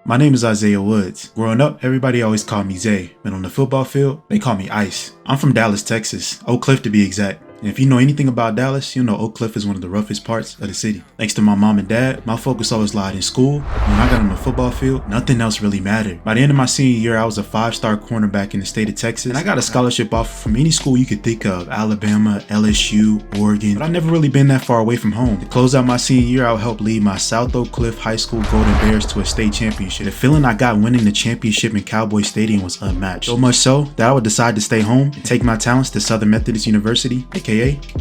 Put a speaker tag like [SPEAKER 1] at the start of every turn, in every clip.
[SPEAKER 1] My name is Isaiah Woods. Growing up, everybody always called me Zay, but on the football field, they call me Ice. I'm from Dallas, Texas, Oak Cliff to be exact. And if you know anything about Dallas, you'll know Oak Cliff is one of the roughest parts of the city. Thanks to my mom and dad, my focus always lied in school. When I got on the football field, nothing else really mattered. By the end of my senior year, I was a 5-star cornerback in the state of Texas, and I got a scholarship offer from any school you could think of: Alabama, LSU, Oregon, but I've never really been that far away from home. To close out my senior year, I would help lead my South Oak Cliff High School Golden Bears to a state championship. The feeling I got winning the championship in Cowboy Stadium was unmatched. So much so that I would decide to stay home and take my talents to Southern Methodist University, aka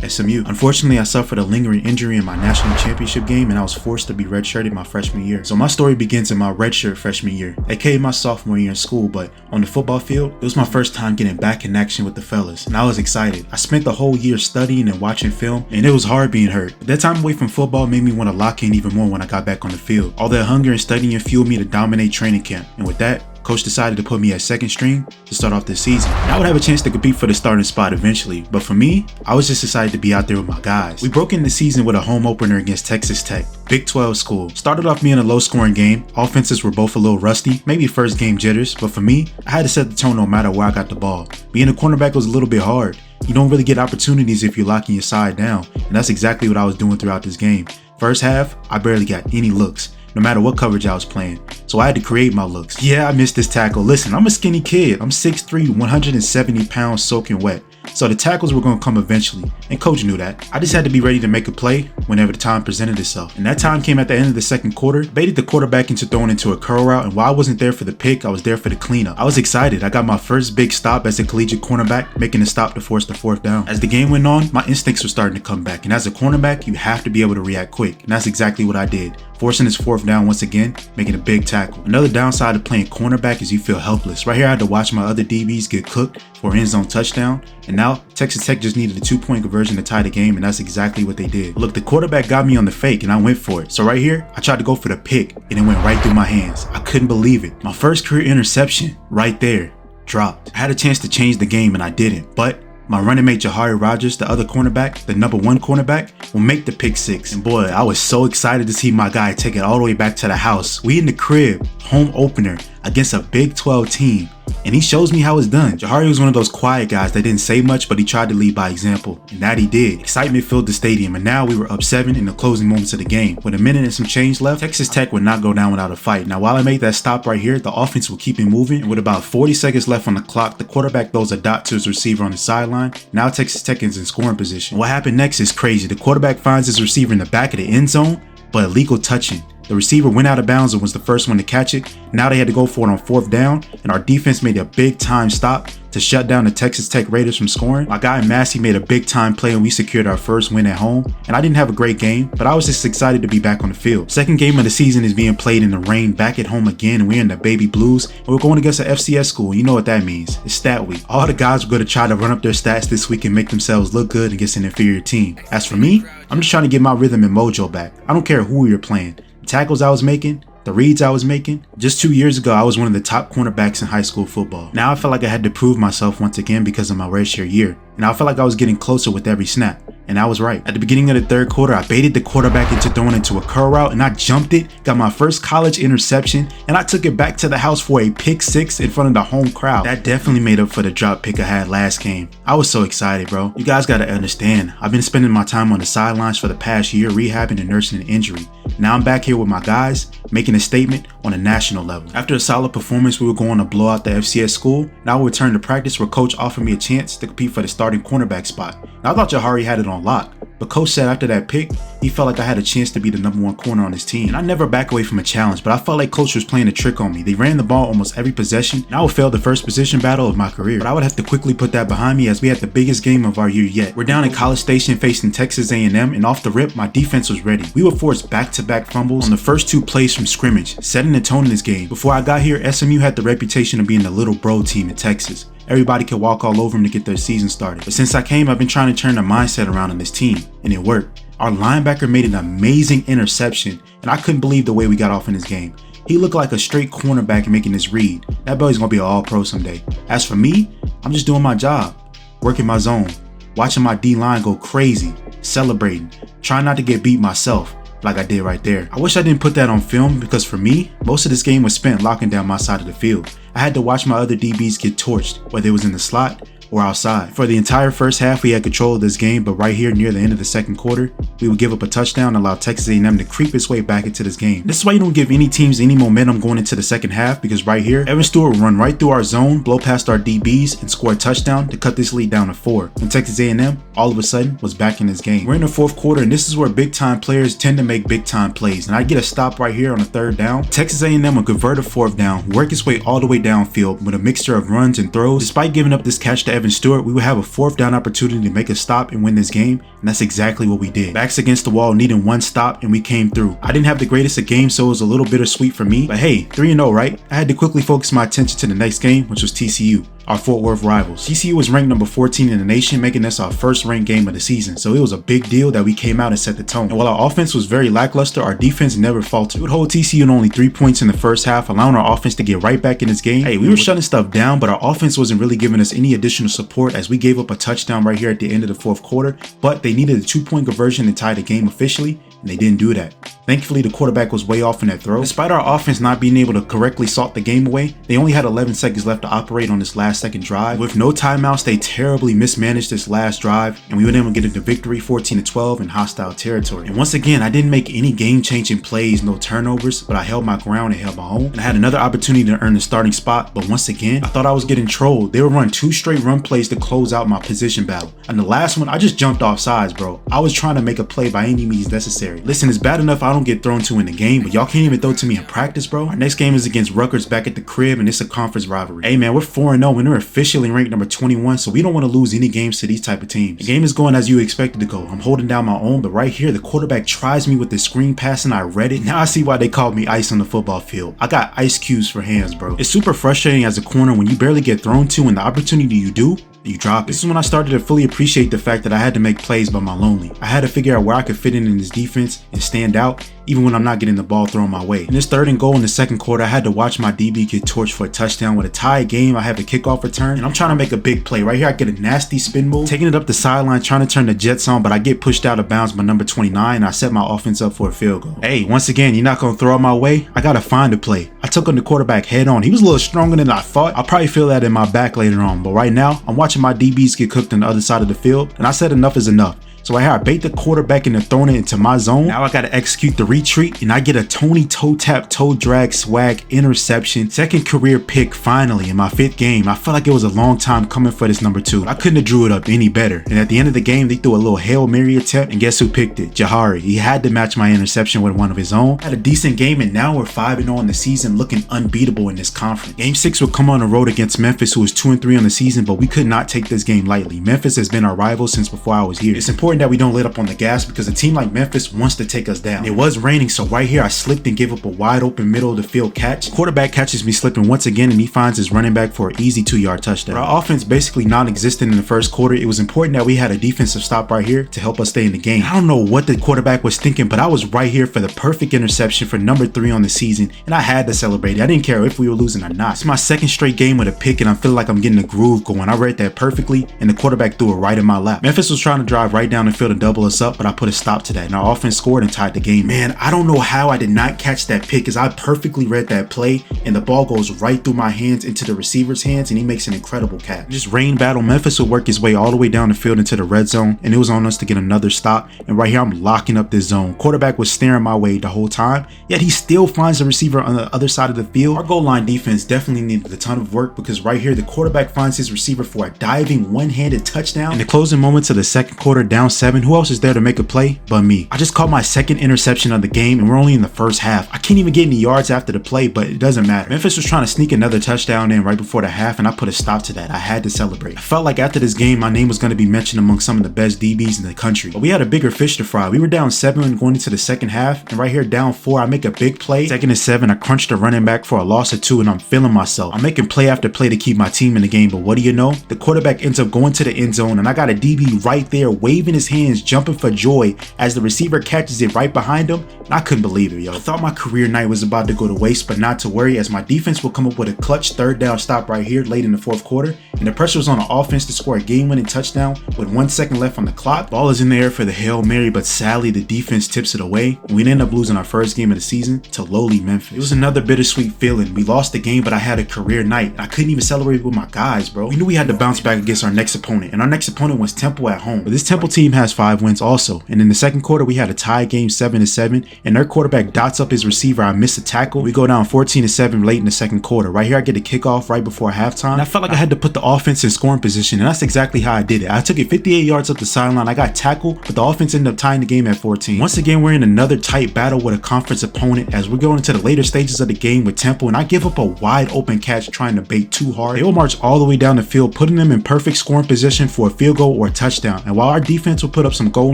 [SPEAKER 1] SMU. Unfortunately, I suffered a lingering injury in my national championship game and I was forced to be redshirted my freshman year. So my story begins in my redshirt freshman year, aka my sophomore year in school, but on the football field, it was my first time getting back in action with the fellas, and I was excited. I spent the whole year studying and watching film, and it was hard being hurt. But that time away from football made me want to lock in even more when I got back on the field. All that hunger and studying fueled me to dominate training camp, and with that, Coach decided to put me at second string to start off this season. And I would have a chance to compete for the starting spot eventually, but for me, I was just excited to be out there with my guys. We broke in the season with a home opener against Texas Tech, Big 12 school. Started off being a low scoring game. Offenses were both a little rusty, maybe first game jitters, but for me, I had to set the tone no matter where I got the ball. Being a cornerback was a little bit hard. You don't really get opportunities if you're locking your side down, and that's exactly what I was doing throughout this game. First half, I barely got any looks, no matter what coverage I was playing, so I had to create my looks. Yeah, I missed this tackle. Listen, I'm a skinny kid. I'm 6'3", 170 pounds soaking wet. So the tackles were going to come eventually, and coach knew that. I just had to be ready to make a play whenever the time presented itself. And that time came at the end of the second quarter. Baited the quarterback into throwing into a curl route, and while I wasn't there for the pick, I was there for the cleanup. I was excited. I got my first big stop as a collegiate cornerback, making a stop to force the fourth down. As the game went on, my instincts were starting to come back, and as a cornerback, you have to be able to react quick, and that's exactly what I did. Forcing his fourth down once again, making a big tackle. Another downside of playing cornerback is you feel helpless. Right here, I had to watch my other DBs get cooked for an end zone touchdown, and now Texas Tech just needed a 2-point conversion to tie the game, and that's exactly what they did. Look, the quarterback got me on the fake, and I went for it. So right here, I tried to go for the pick, and it went right through my hands. I couldn't believe it. My first career interception, right there, dropped. I had a chance to change the game, and I didn't, but my running mate Jahari Rogers, the other cornerback, the number 1 cornerback, will make the pick 6. And boy, I was so excited to see my guy take it all the way back to the house. We in the crib, home opener against a Big 12 team. And he shows me how it's done. Jahari was one of those quiet guys that didn't say much, but he tried to lead by example. And that he did. Excitement filled the stadium, and now we were up 7 in the closing moments of the game. With a minute and some change left, Texas Tech would not go down without a fight. Now while I made that stop right here, the offense will keep it moving, and with about 40 seconds left on the clock, the quarterback throws a dot to his receiver on the sideline. Now Texas Tech is in scoring position. What happened next is crazy. The quarterback finds his receiver in the back of the end zone, but illegal touching. The receiver went out of bounds and was the first one to catch it. Now they had to go for it on 4th down, and our defense made a big time stop to shut down the Texas Tech Raiders from scoring. My guy Massey made a big time play and we secured our first win at home. And I didn't have a great game, but I was just excited to be back on the field. Second game of the season is being played in the rain back at home again, and we're in the baby blues, and we're going against an FCS school. You know what that means. It's stat week. All the guys were going to try to run up their stats this week and make themselves look good against an inferior team. As for me, I'm just trying to get my rhythm and mojo back. I don't care who you're playing. The tackles I was making, the reads I was making. Just 2 years ago, I was one of the top cornerbacks in high school football. Now I felt like I had to prove myself once again because of my redshirt year, and I felt like I was getting closer with every snap. And I was right. At the beginning of the third quarter, I baited the quarterback into throwing into a curl route, and I jumped it, got my first college interception, and I took it back to the house for a pick 6 in front of the home crowd. That definitely made up for the drop pick I had last game. I was so excited, bro. You guys gotta understand, I've been spending my time on the sidelines for the past year rehabbing and nursing an injury. Now I'm back here with my guys, making a statement on a national level. After a solid performance, we were going to blow out the FCS school. Now we returned to practice where coach offered me a chance to compete for the starting cornerback spot. Now I thought Jahari had it on lock, but coach said after that pick, he felt like I had a chance to be the number 1 corner on his team. And I never back away from a challenge, but I felt like coach was playing a trick on me. They ran the ball almost every possession, and I would fail the first position battle of my career. But I would have to quickly put that behind me as we had the biggest game of our year yet. We're down in College Station facing Texas A&M, and off the rip, my defense was ready. We would force back-to-back fumbles on the first 2 plays from scrimmage, setting the tone in this game. Before I got here, SMU had the reputation of being the little bro team in Texas. Everybody could walk all over them to get their season started. But since I came, I've been trying to turn the mindset around on this team, and it worked. Our linebacker made an amazing interception, and I couldn't believe the way we got off in this game. He looked like a straight cornerback making this read. That boy's gonna be an all-pro someday. As for me, I'm just doing my job, working my zone, watching my D-line go crazy, celebrating, trying not to get beat myself. like I did right there. I wish I didn't put that on film because for me, most of this game was spent locking down my side of the field. I had to watch my other DBs get torched, whether it was in the slot or outside. For the entire first half, we had control of this game, but right here near the end of the second quarter, we would give up a touchdown and allow Texas A&M to creep its way back into this game. This is why you don't give any teams any momentum going into the second half, because right here, Evan Stewart would run right through our zone, blow past our DBs, and score a touchdown to cut this lead down to 4. And Texas A&M, all of a sudden, was back in this game. We're in the fourth quarter, and this is where big-time players tend to make big-time plays. And I get a stop right here on the third down. Texas A&M would convert a fourth down, work its way all the way downfield with a mixture of runs and throws. Despite giving up this catch to Evan Stewart, we would have a fourth down opportunity to make a stop and win this game, and that's exactly what we did. Backs against the wall, needing one stop, and we came through. I didn't have the greatest of games, so it was a little bittersweet for me, but hey, 3-0, right? I had to quickly focus my attention to the next game, which was TCU, our Fort Worth rivals. TCU was ranked number 14 in the nation, making this our first ranked game of the season, so it was a big deal that we came out and set the tone. And while our offense was very lackluster, our defense never faltered. We would hold TCU to only 3 points in the first half, allowing our offense to get right back in this game. Hey, we were shutting stuff down, but our offense wasn't really giving us any additional support as we gave up a touchdown right here at the end of the fourth quarter, but they needed a 2-point conversion to tie the game officially, and they didn't do that. Thankfully, the quarterback was way off in that throw. Despite our offense not being able to correctly salt the game away, they only had 11 seconds left to operate on this last second drive. With no timeouts, they terribly mismanaged this last drive, and we were able to get the victory 14-12 in hostile territory. And once again, I didn't make any game-changing plays, no turnovers, but I held my ground and held my own. And I had another opportunity to earn the starting spot, but once again, I thought I was getting trolled. They would run 2 straight run plays to close out my position battle. And the last one, I just jumped off sides, bro. I was trying to make a play by any means necessary. Listen, it's bad enough I don't get thrown to in the game, but y'all can't even throw to me in practice, bro. Our next game is against Rutgers back at the crib, and it's a conference rivalry. Hey man, we're 4-0 and we're officially ranked number 21, so we don't want to lose any games to these type of teams. The game is going as you expect it to go. I'm holding down my own, but right here, the quarterback tries me with the screen pass and I read it. Now I see why they called me ice on the football field. I got ice cubes for hands, bro. It's super frustrating as a corner when you barely get thrown to, and the opportunity you do, you drop it. This is when I started to fully appreciate the fact that I had to make plays by my lonely. I had to figure out where I could fit in this defense and stand out, even when I'm not getting the ball thrown my way. In this 3rd and goal in the second quarter, I had to watch my DB get torched for a touchdown. With a tie game, I have a kickoff return, and I'm trying to make a big play. Right here, I get a nasty spin move, taking it up the sideline, trying to turn the Jets on, but I get pushed out of bounds by number 29, and I set my offense up for a field goal. Hey, once again, you're not going to throw it my way? I got to find a play. I took on the quarterback head on. He was a little stronger than I thought. I'll probably feel that in my back later on, but right now, I'm watching my DBs get cooked on the other side of the field, and I said enough is enough. So right here, I bait the quarterback into throwing it into my zone. Now I got to execute the retreat, and I get a Tony toe tap, toe drag swag interception. 2nd career pick finally in my 5th game. I felt like it was a long time coming for this number 2. I couldn't have drew it up any better. And at the end of the game, they threw a little Hail Mary attempt, and guess who picked it? Jahari. He had to match my interception with one of his own. Had a decent game, and now we're 5-0 in the season, looking unbeatable in this conference. Game 6 would come on the road against Memphis, who was 2-3 on the season, but we could not take this game lightly. Memphis has been our rival since before I was here. It's important that we don't let up on the gas because a team like Memphis wants to take us down. It was raining, so right here I slipped and gave up a wide open middle of the field catch. Quarterback catches me slipping once again, and he finds his running back for an easy 2-yard touchdown. But our offense basically non-existent in the first quarter. It was important that we had a defensive stop right here to help us stay in the game. I don't know what the quarterback was thinking, but I was right here for the perfect interception for number 3 on the season, and I had to celebrate it. I didn't care if we were losing or not. It's my 2nd straight game with a pick, and I feel like I'm getting a groove going. I read that perfectly, and the quarterback threw it right in my lap. Memphis was trying to drive right down the field and double us up, but I put a stop to that, and our offense scored and tied the game. Man, I don't know how I did not catch that pick, as I perfectly read that play, and the ball goes right through my hands into the receiver's hands, and he makes an incredible catch. This rain battle, Memphis would work his way all the way down the field into the red zone, and it was on us to get another stop, and right here I'm locking up this zone. Quarterback was staring my way the whole time, yet he still finds the receiver on the other side of the field. Our goal line defense definitely needed a ton of work, because right here the quarterback finds his receiver for a diving one-handed touchdown. In the closing moments of the second quarter, down 7, who else is there to make a play but me? I just caught my 2nd interception of the game, and we're only in the first half. I can't even get any yards after the play, but it doesn't matter. Memphis was trying to sneak another touchdown in right before the half, and I put a stop to that. I had to celebrate. I felt like after this game, my name was going to be mentioned among some of the best DBs in the country, but we had a bigger fish to fry. We were down 7 going into the second half, and right here down 4, I make a big play. 2nd and 7, I crunched the running back for a loss of 2, and I'm feeling myself. I'm making play after play to keep my team in the game, but what do you know? The quarterback ends up going to the end zone, and I got a DB right there waving his hands, jumping for joy as the receiver catches it right behind him, and I couldn't believe it, yo. I thought my career night was about to go to waste, but not to worry, as my defense will come up with a clutch 3rd down stop right here late in the 4th quarter, and the pressure was on the offense to score a game-winning touchdown with 1 second left on the clock. Ball is in the air for the Hail Mary, but sadly the defense tips it away, and we end up losing our first game of the season to lowly Memphis. It was another bittersweet feeling. We lost the game, but I had a career night. I couldn't even celebrate with my guys, bro. We knew we had to bounce back against our next opponent, and our next opponent was Temple at home. But this Temple team has 5 wins also, and in the second quarter we had a tie game 7-7, and their quarterback dots up his receiver. I missed a tackle. We go down 14-7 late in the second quarter. Right here I get a kickoff right before halftime, and I felt like I had to put the offense in scoring position, and that's exactly how I did it. I took it 58 yards up the sideline. I got tackled, but the offense ended up tying the game at 14. Once again, we're in another tight battle with a conference opponent as we're going into the later stages of the game with Temple, and I give up a wide open catch trying to bait too hard. They will march all the way down the field, putting them in perfect scoring position for a field goal or a touchdown. And while our defense will put up some goal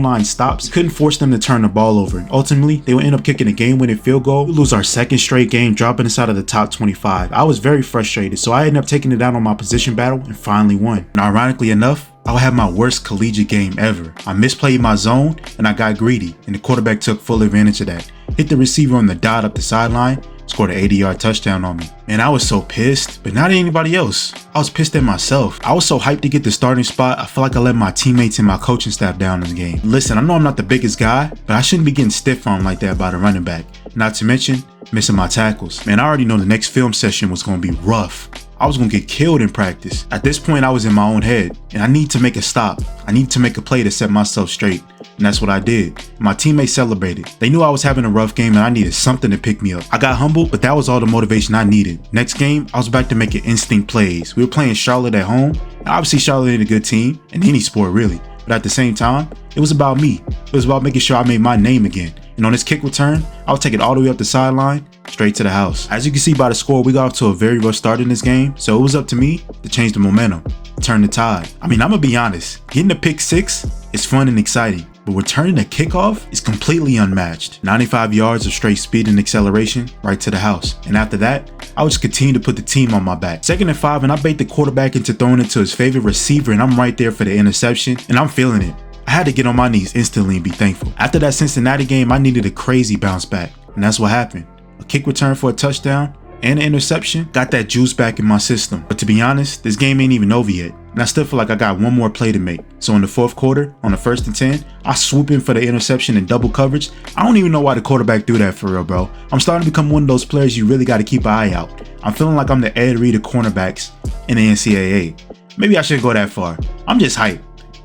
[SPEAKER 1] line stops, couldn't force them to turn the ball over. And ultimately, they will end up kicking a game-winning field goal. We lose our second straight game, dropping us out of the top 25. I was very frustrated, so I ended up taking it down on my position battle and finally won. And ironically enough, I'll have my worst collegiate game ever. I misplayed my zone and I got greedy, and the quarterback took full advantage of that. Hit the receiver on the dot up the sideline, scored an 80-yard touchdown on me. Man, I was so pissed, but not at anybody else. I was pissed at myself. I was so hyped to get the starting spot, I feel like I let my teammates and my coaching staff down this game. Listen, I know I'm not the biggest guy, but I shouldn't be getting stiff on like that by the running back. Not to mention, missing my tackles. Man, I already know the next film session was going to be rough. I was going to get killed in practice. At this point, I was in my own head, and I need to make a stop. I need to make a play to set myself straight, and that's what I did. My teammates celebrated. They knew I was having a rough game and I needed something to pick me up. I got humbled, but that was all the motivation I needed. Next game, I was back to making instinct plays. We were playing Charlotte at home, and obviously Charlotte ain't a good team, in any sport really. But at the same time, it was about me. It was about making sure I made my name again. And on this kick return, I would take it all the way up the sideline, straight to the house. As you can see by the score, we got off to a very rough start in this game, so it was up to me to change the momentum, turn the tide. I mean, I'm gonna be honest, getting a pick 6 is fun and exciting, but returning a kickoff is completely unmatched. 95 yards of straight speed and acceleration, right to the house. And after that, I would just continue to put the team on my back. 2nd and 5, and I bait the quarterback into throwing it to his favorite receiver, and I'm right there for the interception, and I'm feeling it. I had to get on my knees instantly and be thankful. After that Cincinnati game, I needed a crazy bounce back, and that's what happened. A kick return for a touchdown and an interception got that juice back in my system. But to be honest, this game ain't even over yet, and I still feel like I got one more play to make. So in the 4th quarter, on the 1st and 10, I swoop in for the interception in double coverage. I don't even know why the quarterback threw that for real, bro. I'm starting to become one of those players you really got to keep an eye out. I'm feeling like I'm the Ed Reed of cornerbacks in the NCAA. Maybe I shouldn't go that far. I'm just hyped.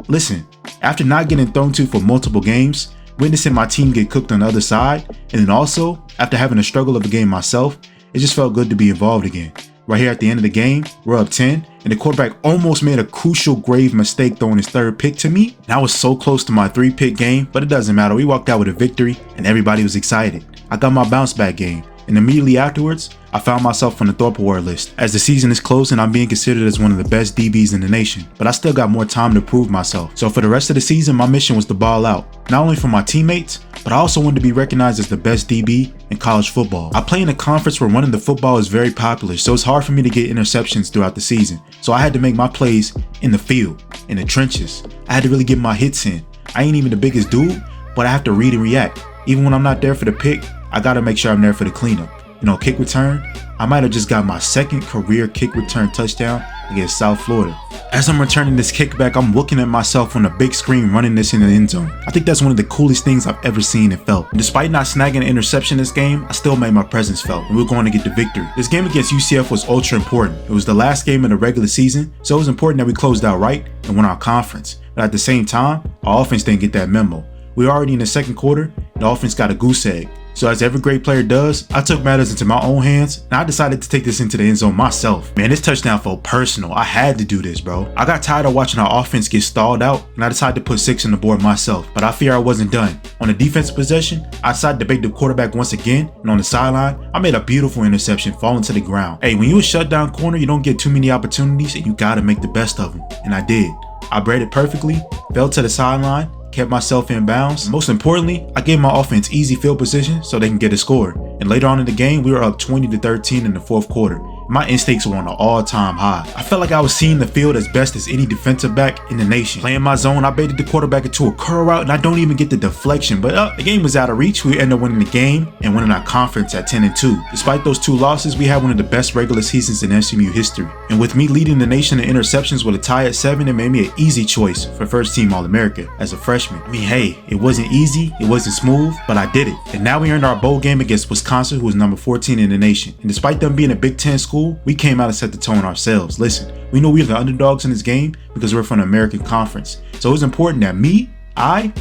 [SPEAKER 1] Listen, after not getting thrown to for multiple games, witnessing my team get cooked on the other side, and then also, after having a struggle of a game myself, it just felt good to be involved again. Right here at the end of the game, we're up 10, and the quarterback almost made a crucial grave mistake throwing his 3rd pick to me. And I was so close to my 3-pick game, but it doesn't matter. We walked out with a victory, and everybody was excited. I got my bounce back game, and immediately afterwards, I found myself on the Thorpe Award list. As the season is closing, I'm being considered as one of the best DBs in the nation, but I still got more time to prove myself. So for the rest of the season, my mission was to ball out, not only for my teammates, but I also wanted to be recognized as the best DB in college football. I play in a conference where running the football is very popular, so it's hard for me to get interceptions throughout the season. So I had to make my plays in the field, in the trenches. I had to really get my hits in. I ain't even the biggest dude, but I have to read and react. Even when I'm not there for the pick, I gotta make sure I'm there for the cleanup. You know, kick return, I might have just got my 2nd career kick return touchdown against South Florida. As I'm returning this kickback, I'm looking at myself on a big screen running this in the end zone. I think that's one of the coolest things I've ever seen and felt. And despite not snagging an interception this game, I still made my presence felt, and we were going to get the victory. This game against UCF was ultra important. It was the last game of the regular season, so it was important that we closed out right and won our conference. But at the same time, our offense didn't get that memo. We were already in the 2nd quarter, the offense got a goose egg. So as every great player does, I took matters into my own hands, and I decided to take this into the end zone myself. Man, this touchdown felt personal. I had to do this, bro. I got tired of watching our offense get stalled out, and I decided to put 6 on the board myself. But I fear I wasn't done. On the defensive possession, I decided to bait the quarterback once again, and on the sideline, I made a beautiful interception falling to the ground. Hey, when you a shutdown corner, you don't get too many opportunities, and you gotta make the best of them. And I did. I bred it perfectly, fell to the sideline, kept myself in bounds. Most importantly, I gave my offense easy field position so they can get a score. And later on in the game, we were up 20-13 in the 4th quarter. My instincts were on an all-time high. I felt like I was seeing the field as best as any defensive back in the nation. Playing my zone, I baited the quarterback into a curl route and I don't even get the deflection, but the game was out of reach. We ended up winning the game and winning our conference at 10-2. Despite those 2 losses, we had one of the best regular seasons in SMU history. And with me leading the nation in interceptions with a tie at 7, it made me an easy choice for first team All-America as a freshman. I mean, hey, it wasn't easy, it wasn't smooth, but I did it. And now we earned our bowl game against Wisconsin, who was number 14 in the nation. And despite them being a Big Ten school, we came out and set the tone ourselves. Listen, we know we were the underdogs in this game because we're from the American Conference. So it was important that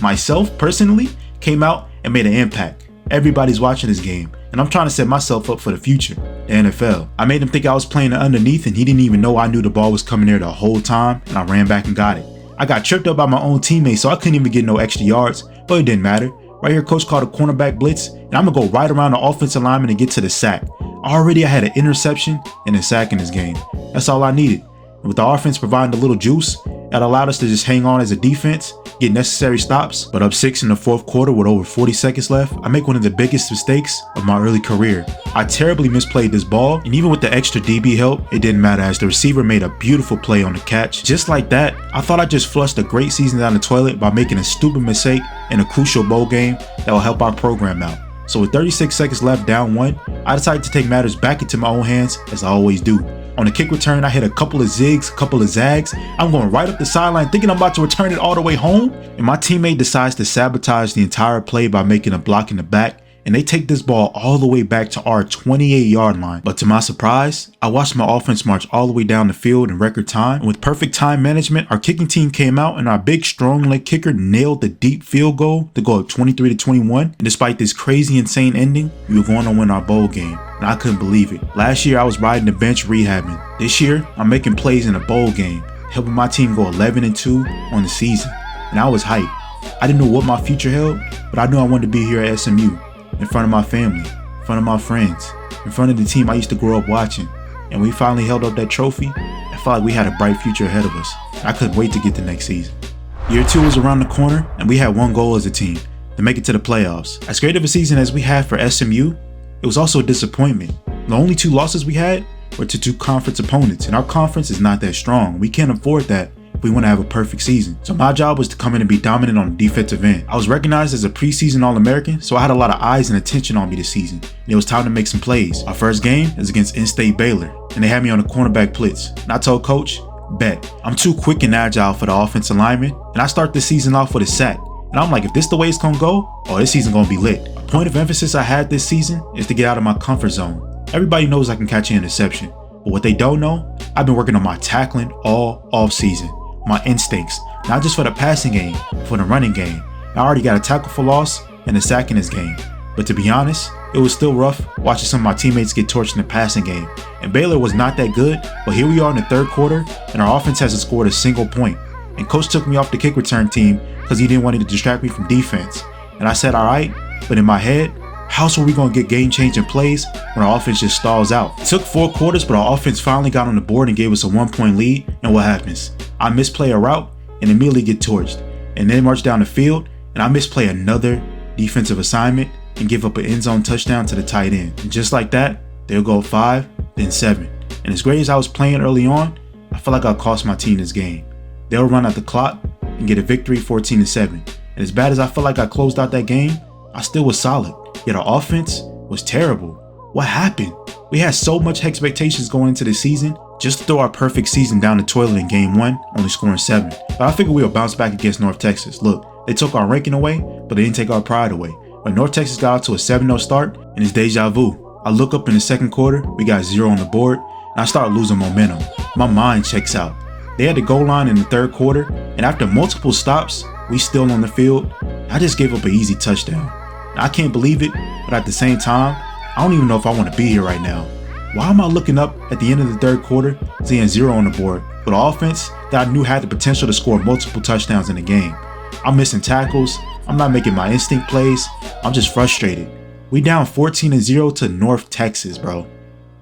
[SPEAKER 1] myself personally, came out and made an impact. Everybody's watching this game, and I'm trying to set myself up for the future, the NFL. I made him think I was playing it underneath, and he didn't even know I knew the ball was coming there the whole time, and I ran back and got it. I got tripped up by my own teammates, so I couldn't even get no extra yards, but it didn't matter. Right here, coach called a cornerback blitz, and I'm gonna go right around the offensive lineman and get to the sack. Already I had an interception and a sack in this game. That's all I needed. And with the offense providing a little juice, that allowed us to just hang on as a defense, get necessary stops. But up 6 in the 4th quarter with over 40 seconds left, I make one of the biggest mistakes of my early career. I terribly misplayed this ball, and even with the extra DB help, it didn't matter as the receiver made a beautiful play on the catch. Just like that, I thought I just flushed a great season down the toilet by making a stupid mistake in a crucial bowl game that will help our program out. So with 36 seconds left, down 1, I decided to take matters back into my own hands, as I always do. On the kick return, I hit a couple of zigs, a couple of zags. I'm going right up the sideline thinking I'm about to return it all the way home, and my teammate decides to sabotage the entire play by making a block in the back, and they take this ball all the way back to our 28-yard line. But to my surprise, I watched my offense march all the way down the field in record time, and with perfect time management, our kicking team came out and our big strong leg kicker nailed the deep field goal to go up 23-21. And despite this crazy insane ending, we were going to win our bowl game, and I couldn't believe it. Last year I was riding the bench rehabbing. This year I'm making plays in a bowl game, helping my team go 11-2 on the season, and I was hyped. I didn't know what my future held, but I knew I wanted to be here at SMU. In front of my family, in front of my friends, in front of the team I used to grow up watching. And we finally held up that trophy. I felt like we had a bright future ahead of us. I couldn't wait to get the next season. Year 2 was around the corner, and we had one goal as a team, to make it to the playoffs. As great of a season as we had for SMU, it was also a disappointment. The only 2 losses we had were to 2 conference opponents, and our conference is not that strong. We can't afford that if we want to have a perfect season. So my job was to come in and be dominant on the defensive end. I was recognized as a preseason All-American, so I had a lot of eyes and attention on me this season, and it was time to make some plays. Our first game is against in-state Baylor, and they had me on a cornerback blitz. And I told coach, bet, I'm too quick and agile for the offensive lineman, and I start the season off with a sack. And I'm like, if this the way it's gonna go, this season gonna be lit. A point of emphasis I had this season is to get out of my comfort zone. Everybody knows I can catch an interception, but what they don't know, I've been working on my tackling all off season. My instincts, not just for the passing game, for the running game. I already got a tackle for loss and a sack in this game. But to be honest, it was still rough watching some of my teammates get torched in the passing game. And Baylor was not that good, but here we are in the 3rd quarter, and our offense hasn't scored a single point. And coach took me off the kick return team because he didn't want to distract me from defense. And I said, alright, but in my head, how else were we going to get game-changing plays when our offense just stalls out? It took 4 quarters, but our offense finally got on the board and gave us a 1-point lead, and what happens? I misplay a route and immediately get torched, and then march down the field, and I misplay another defensive assignment and give up an end zone touchdown to the tight end. And just like that, they'll go 5, then 7. And as great as I was playing early on, I felt like I cost my team this game. They'll run out the clock and get a victory 14-7. And as bad as I felt like I closed out that game, I still was solid. Yet our offense was terrible. What happened? We had so much expectations going into the season, just to throw our perfect season down the toilet in game 1, only scoring 7. But I figured we would bounce back against North Texas. Look, they took our ranking away, but they didn't take our pride away. But North Texas got out to a 7-0 start, and it's deja vu. I look up in the 2nd quarter, we got 0 on the board, and I start losing momentum. My mind checks out. They had the goal line in the 3rd quarter, and after multiple stops, we still on the field. I just gave up an easy touchdown. I can't believe it, but at the same time, I don't even know if I want to be here right now. Why am I looking up at the end of the 3rd quarter, seeing 0 on the board, with an offense that I knew had the potential to score multiple touchdowns in the game? I'm missing tackles, I'm not making my instinct plays, I'm just frustrated. We down 14-0 to North Texas, bro.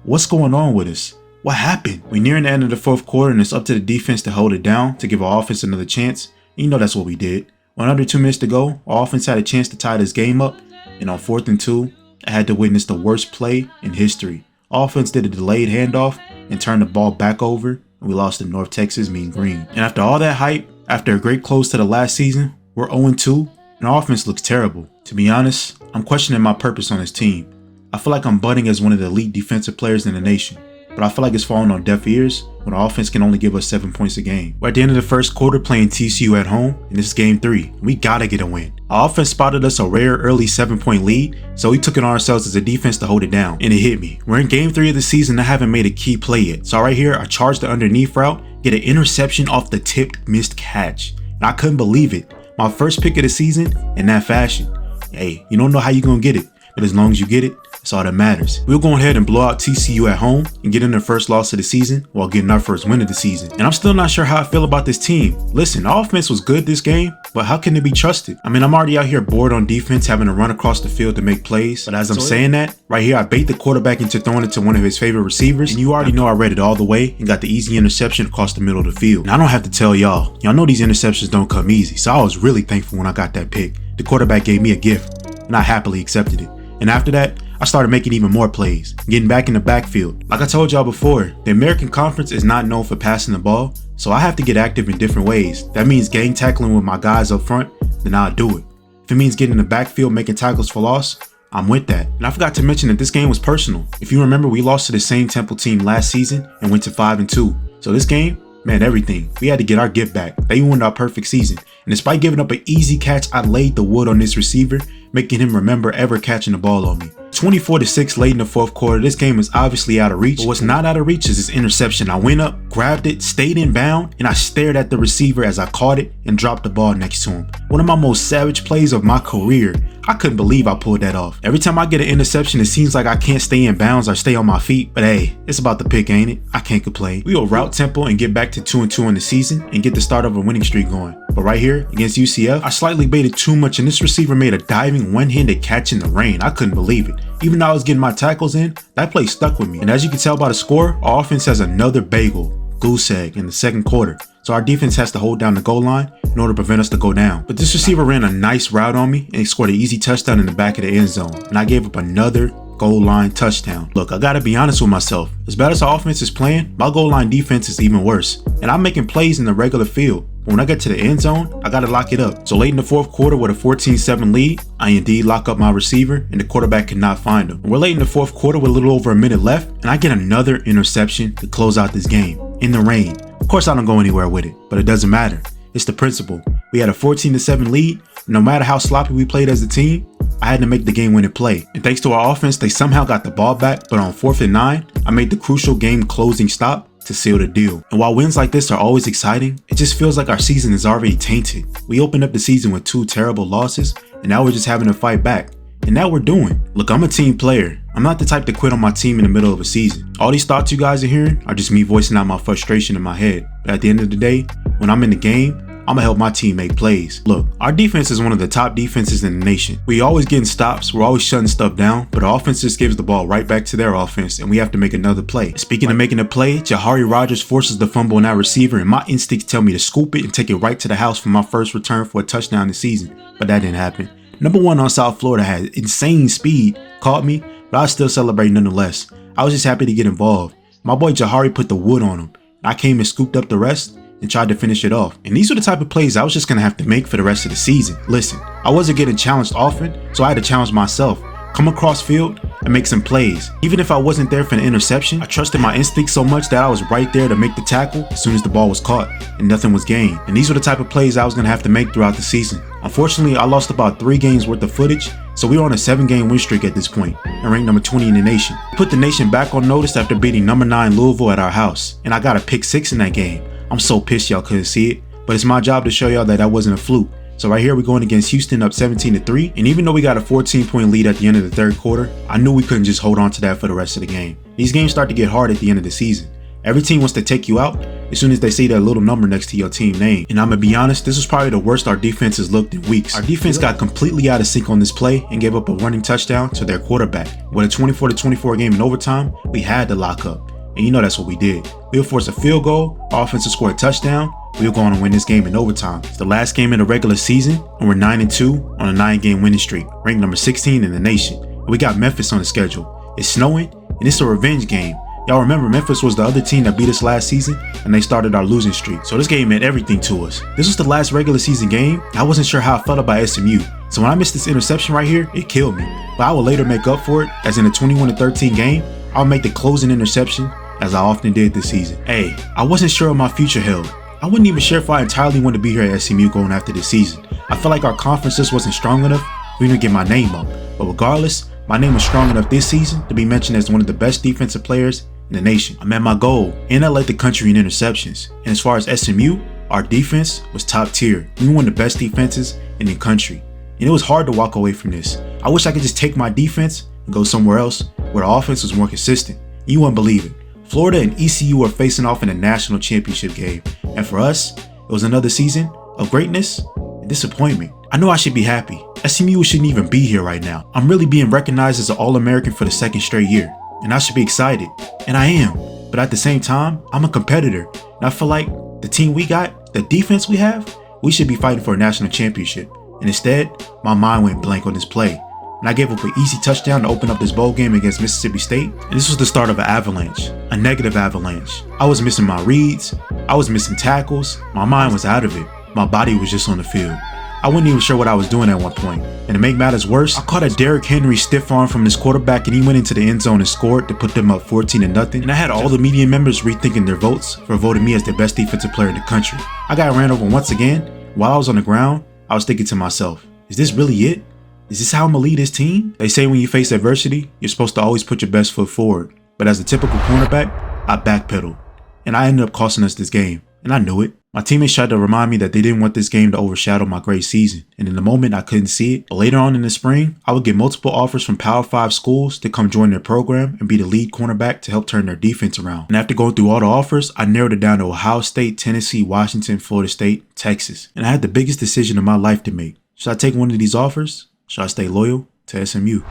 [SPEAKER 1] What's going on with us? What happened? We nearing the end of the 4th quarter, and it's up to the defense to hold it down, to give our offense another chance. You know that's what we did. When under 2 minutes to go, our offense had a chance to tie this game up, and on 4th and 2, I had to witness the worst play in history. Offense did a delayed handoff and turned the ball back over, and we lost to North Texas Mean Green. And after all that hype, after a great close to the last season, we're 0-2, and our offense looks terrible. To be honest, I'm questioning my purpose on this team. I feel like I'm budding as one of the elite defensive players in the nation, but I feel like it's falling on deaf ears when our offense can only give us 7 points a game. We're at the end of the first quarter playing TCU at home, and this is game 3. We gotta get a win. Our offense spotted us a rare early 7-point lead, so we took it on ourselves as a defense to hold it down, and it hit me. We're in game 3 of the season and I haven't made a key play yet. So right here, I charged the underneath route, get an interception off the tipped missed catch, and I couldn't believe it. My first pick of the season in that fashion. Hey, you don't know how you're gonna get it, but as long as you get it, that's all that matters. We'll go ahead and blow out TCU at home and get in their first loss of the season while getting our first win of the season. And I'm still not sure how I feel about this team. Listen, our offense was good this game, but how can it be trusted? I mean, I'm already out here bored on defense, having to run across the field to make plays. But as I'm saying that, right here, I bait the quarterback into throwing it to one of his favorite receivers. And you already know I read it all the way and got the easy interception across the middle of the field. And I don't have to tell y'all know these interceptions don't come easy. So I was really thankful when I got that pick. The quarterback gave me a gift, and I happily accepted it. And after that, I started making even more plays, getting back in the backfield. Like I told y'all before, the American Conference is not known for passing the ball, so I have to get active in different ways. That means gang tackling with my guys up front, then I'll do it. If it means getting in the backfield making tackles for loss, I'm with that. And I forgot to mention that this game was personal. If you remember, we lost to the same Temple team last season and went to 5-2. So this game, man, everything. We had to get our gift back. They won our perfect season. And despite giving up an easy catch, I laid the wood on this receiver, making him remember ever catching the ball on me. 24-6 late in the fourth quarter. This game is obviously out of reach, but what's not out of reach is this interception. I went up, grabbed it, stayed in bound, and I stared at the receiver as I caught it and dropped the ball next to him. One of my most savage plays of my career. I couldn't believe I pulled that off. Every time I get an interception, it seems like I can't stay in bounds or stay on my feet, but hey, it's about the pick, ain't it? I can't complain. We will route tempo and get back to 2-2 in the season and get the start of a winning streak going. But right here, against UCF, I slightly baited too much and this receiver made a diving one-handed catch in the rain. I couldn't believe it. Even though I was getting my tackles in, that play stuck with me. And as you can tell by the score, our offense has another goose egg in the second quarter. So our defense has to hold down the goal line in order to prevent us to go down. But this receiver ran a nice route on me and he scored an easy touchdown in the back of the end zone. And I gave up another goal line touchdown. Look, I gotta be honest with myself. As bad as our offense is playing, my goal line defense is even worse. And I'm making plays in the regular field. But when I get to the end zone, I gotta lock it up. So late in the fourth quarter with a 14-7 lead, I indeed lock up my receiver and the quarterback could not find him. And we're late in the fourth quarter with a little over a minute left and I get another interception to close out this game in the rain. Of course I don't go anywhere with it, but it doesn't matter. It's the principle. We had a 14-7 lead. No matter how sloppy we played as a team, I had to make the game-winning play. And thanks to our offense, they somehow got the ball back, but on 4th and 9, I made the crucial game-closing stop to seal the deal. And while wins like this are always exciting, it just feels like our season is already tainted. We opened up the season with 2 terrible losses, and now we're just having to fight back. And now we're doing. Look, I'm a team player. I'm not the type to quit on my team in the middle of a season. All these thoughts you guys are hearing are just me voicing out my frustration in my head. But at the end of the day, when I'm in the game, I'ma help my team make plays. Look, our defense is one of the top defenses in the nation. We always getting stops, we're always shutting stuff down, but our offense just gives the ball right back to their offense and we have to make another play. Speaking of making a play, Jahari Rogers forces the fumble on that receiver and my instincts tell me to scoop it and take it right to the house for my first return for a touchdown this season, but that didn't happen. Number 1 on South Florida had insane speed, caught me, but I was still celebrating nonetheless. I was just happy to get involved. My boy Jahari put the wood on him. I came and scooped up the rest and tried to finish it off. And these were the type of plays I was just gonna have to make for the rest of the season. Listen, I wasn't getting challenged often, so I had to challenge myself. Come across field and make some plays. Even if I wasn't there for the interception, I trusted my instincts so much that I was right there to make the tackle as soon as the ball was caught and nothing was gained. And these were the type of plays I was gonna have to make throughout the season. Unfortunately, I lost about 3 games worth of footage, so we were on a 7-game win streak at this point and ranked number 20 in the nation. Put the nation back on notice after beating number 9 Louisville at our house, and I got a pick 6 in that game. I'm so pissed y'all couldn't see it, but it's my job to show y'all that wasn't a fluke. So right here we're going against Houston up 17-3, and even though we got a 14-point lead at the end of the third quarter, I knew we couldn't just hold on to that for the rest of the game. These games start to get hard at the end of the season. Every team wants to take you out as soon as they see that little number next to your team name. And I'm gonna be honest, this was probably the worst our defense has looked in weeks. Our defense got completely out of sync on this play and gave up a running touchdown to their quarterback. With a 24-24 game in overtime, we had to lock up. And you know that's what we did. We would force a field goal, our offense would score a touchdown, we were going to win this game in overtime. It's the last game in the regular season, and we're 9-2 on a 9-game winning streak, ranked number 16 in the nation. And we got Memphis on the schedule. It's snowing, and it's a revenge game. Y'all remember Memphis was the other team that beat us last season, and they started our losing streak. So this game meant everything to us. This was the last regular season game. I wasn't sure how I felt about SMU. So when I missed this interception right here, it killed me. But I will later make up for it, as in the 21-13 game, I'll make the closing interception, as I often did this season. Hey, I wasn't sure what my future held. I wasn't even sure if I entirely wanted to be here at SMU going after this season. I felt like our conference just wasn't strong enough for me to get my name up. But regardless, my name was strong enough this season to be mentioned as one of the best defensive players in the nation. I met my goal, and I led the country in interceptions. And as far as SMU, our defense was top tier. We were one of the best defenses in the country. And it was hard to walk away from this. I wish I could just take my defense and go somewhere else where the offense was more consistent. You wouldn't believe it. Florida and ECU were facing off in a national championship game. And for us, it was another season of greatness and disappointment. I know I should be happy. SMU shouldn't even be here right now. I'm really being recognized as an All-American for the second straight year. And I should be excited. And I am. But at the same time, I'm a competitor. And I feel like the team we got, the defense we have, we should be fighting for a national championship. And instead, my mind went blank on this play. And I gave up an easy touchdown to open up this bowl game against Mississippi State. And this was the start of an avalanche, a negative avalanche. I was missing my reads, I was missing tackles, my mind was out of it. My body was just on the field. I wasn't even sure what I was doing at one point. And to make matters worse, I caught a Derrick Henry stiff arm from this quarterback and he went into the end zone and scored to put them up 14-0. And I had all the media members rethinking their votes for voting me as the best defensive player in the country. I got ran over once again. While I was on the ground, I was thinking to myself, is this really it? Is this how I'm gonna lead this team? They say when you face adversity, you're supposed to always put your best foot forward. But as a typical cornerback, I backpedaled. And I ended up costing us this game. And I knew it. My teammates tried to remind me that they didn't want this game to overshadow my great season. And in the moment, I couldn't see it. But later on in the spring, I would get multiple offers from Power 5 schools to come join their program and be the lead cornerback to help turn their defense around. And after going through all the offers, I narrowed it down to Ohio State, Tennessee, Washington, Florida State, Texas. And I had the biggest decision of my life to make. Should I take one of these offers? Should I stay loyal to SMU?